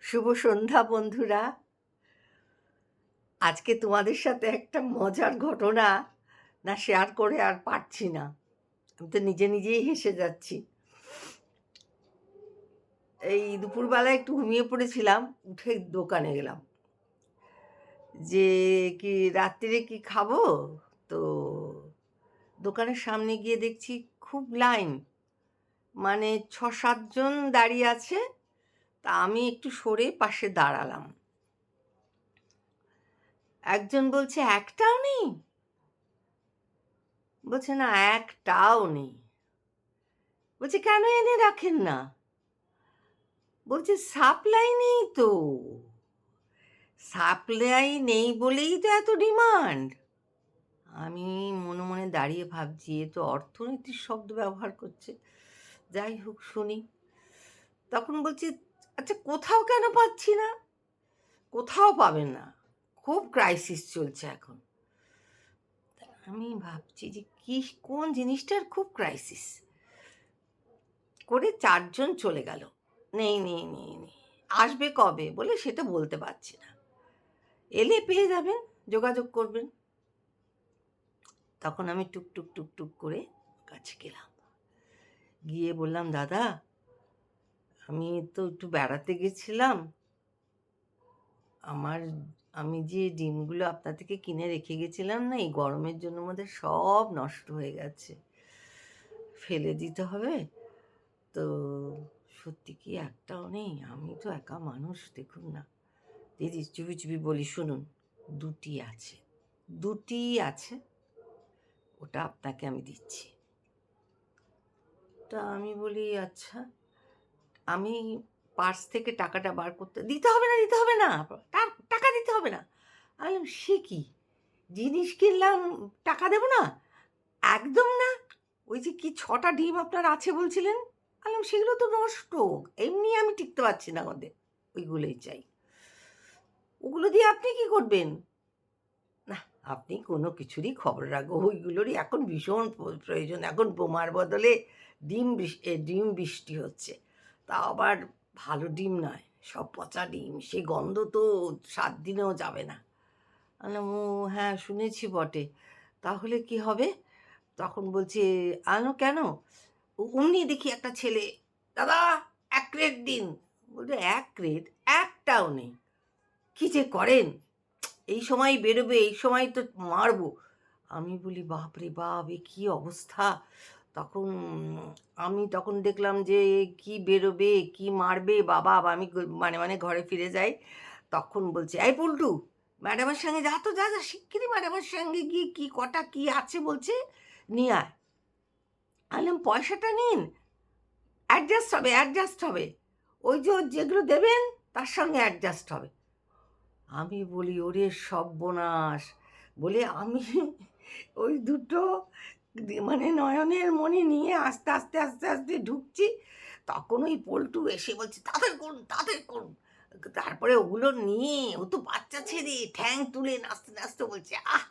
শুভ সন্ধ্যা বন্ধুরা। আজকে তোমাদের সাথে একটা মজার ঘটনা না শেয়ার করে আর পারছি না। আমি তো নিজে নিজেই হেসে যাচ্ছি। এই দুপুরবেলা একটু ঘুমিয়ে পড়েছিলাম, উঠে দোকানে গেলাম যে কি রাত্রিরে কি খাবো। তো দোকানের সামনে গিয়ে দেখছি খুব লাইন, মানে ৬-৭ জন দাঁড়িয়ে আছে। তা আমি একটু সরে পাশে দাঁড়ালাম। একজন বলছে, একটাও নেই? বলছে, না একটাও নেই। বলছে, কেন এনে রাখেন না? বলছে, সাপ্লাই নেই তো। সাপ্লাই নেই বলেই তো এত ডিমান্ড। আমি মনে মনে দাঁড়িয়ে ভাবছি, এ তো অর্থনীতির শব্দ ব্যবহার করছে। যাই হোক, শুনি। তখন বলছি, আচ্ছা কোথাও কেন পাচ্ছি না? কোথাও পাবেন না, খুব ক্রাইসিস চলছে এখন। আমি ভাবছি যে কোন জিনিসটার খুব ক্রাইসিস। করে ৪ জন চলে গেল। নেই, নেই, নেই, নেই। আসবে কবে বলে সেটা বলতে পারছি না। এলে পেয়ে যাবেন, যোগাযোগ করবেন। তখন আমি টুকটুক টুকটুক করে কাছে গেলাম। গিয়ে বললাম, দাদা আমি তো একটু বেড়াতে গেছিলাম। আমার আমি যে ডিমগুলো আপনার থেকে কিনে রেখে গেছিলাম না, এই গরমের জন্য আমাদের সব নষ্ট হয়ে গেছে, ফেলে দিতে হবে। তো সত্যি কি একটাও নেই? আমি তো একা মানুষ, দেখুন না। দিদি চুপি চুপি বলি, শুনুন, দুটি আছে, দুটি আছে, ওটা আপনাকে আমি দিচ্ছি। তা আমি বলি, আচ্ছা। আমি পার্স থেকে টাকাটা বার করতে, দিতে হবে না, দিতে হবে না, টাকা দিতে হবে না। আমি বললাম, সে কি জিনিস কিনলাম, টাকা দেবো না? একদম না। ওই যে কি ৬টা ডিম আপনার আছে বলছিলেন, আমি বললাম, সেগুলো তো নষ্ট, এমনি আমি টিকতে পারছি না, ওদের ওইগুলোই চাই। ওগুলো দিয়ে আপনি কি করবেন? না, আপনি কোনো কিছুরই খবর রাখবো, ওইগুলোরই এখন ভীষণ প্রয়োজন। এখন বোমার বদলে ডিম বৃষ্টি হচ্ছে। তাও আবার ভালো ডিম নয়, সব পচা ডিম, সে গন্ধ তো ৭ দিনেও যাবে না। আমি বললাম, ও হ্যাঁ শুনেছি বটে, তাহলে কি হবে? তখন বলছে, আনো কেন? অমনি দেখি একটা ছেলে, দাদা ১ ক্রেট দিন। বলছে, ১ ক্রেট? একটাও নেই। কি যে করেন, এই সময় বেরোবে, এই সময় তো মারবো। আমি বলি, বাপ রে বাপ, এ কী অবস্থা! তখন আমি তখন দেখলাম যে কি বেরোবে, কি মারবে, বাবা! আমি মানে ঘরে ফিরে যাই। তখন বলছে, এই পল্টু, ম্যাডামের সঙ্গে যা তো, যা যা শিগগিরই ম্যাডামের সঙ্গে গিয়ে কি কটা কি আছে বলছে, নিয়ে আয়। আমি বললাম, পয়সাটা নিন, অ্যাডজাস্ট হবে, অ্যাডজাস্ট হবে। ওই যে যেগুলো দেবেন তার সঙ্গে অ্যাডজাস্ট হবে। আমি বলি, ওরে সর্বনাশ! বলে আমি ওই দুটো মানে নয়নের মণি নিয়ে আস্তে আস্তে আস্তে আস্তে ঢুকছি। তখন ওই পল্টু এসে বলছে, তাড়াতাড়ি করুন, তাড়াতাড়ি করুন। তারপরে ওগুলো নিয়ে, ও তো বাচ্চা ছেলে, ঠ্যাং তুলে নাচতে নাচতে বলছে, আহ,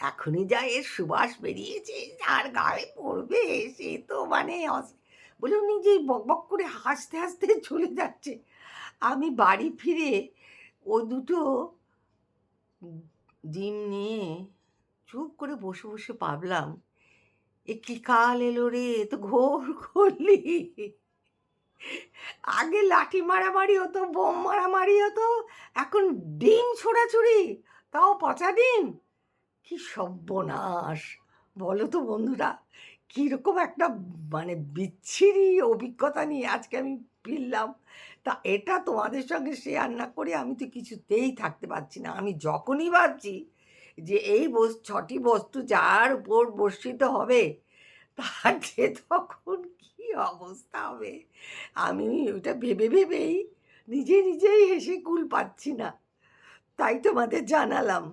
এখনই যা এর সুবাস বেরিয়েছে, যার গায়ে পড়বে সে তো মানে বলে উনি যে বকবক করে হাসতে হাসতে চলে যাচ্ছে। আমি বাড়ি ফিরে ও দুটো ডিম নিয়ে চুপ করে বসে বসে ভাবলাম, এ কি কাল এলো রে, এ তো ঘোর করলি। আগে লাঠি মারামারি হতো, বোম মারামারি হতো, এখন ডিম ছোড়াছুড়ি, তাও পচা ডিম। কি সর্বনাশ! বলো তো বন্ধুরা, কীরকম একটা মানে বিচ্ছিরি অভিজ্ঞতা নিয়ে আজকে আমি ফিরলাম। তা এটা তোমাদের সঙ্গে শেয়ার না করে আমি তো কিছুতেই থাকতে পারছি না। আমি যখনই ভাবছি যে এই ৬টি বস্তু যার উপর বর্ষিত হবে, তার যে তখন কী অবস্থা হবে, আমি ওটা ভেবে ভেবেই নিজেই হেসে কুল পাচ্ছি না। তাই তোমাদের জানালাম।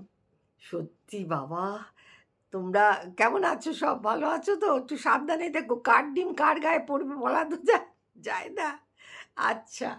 সত্যি বাবা, তোমরা কেমন আছো? সব ভালো আছো তো? একটু সাবধানে থেকো, কার ডিম কার গায়ে পড়বে বলা তো যায় না। আচ্ছা।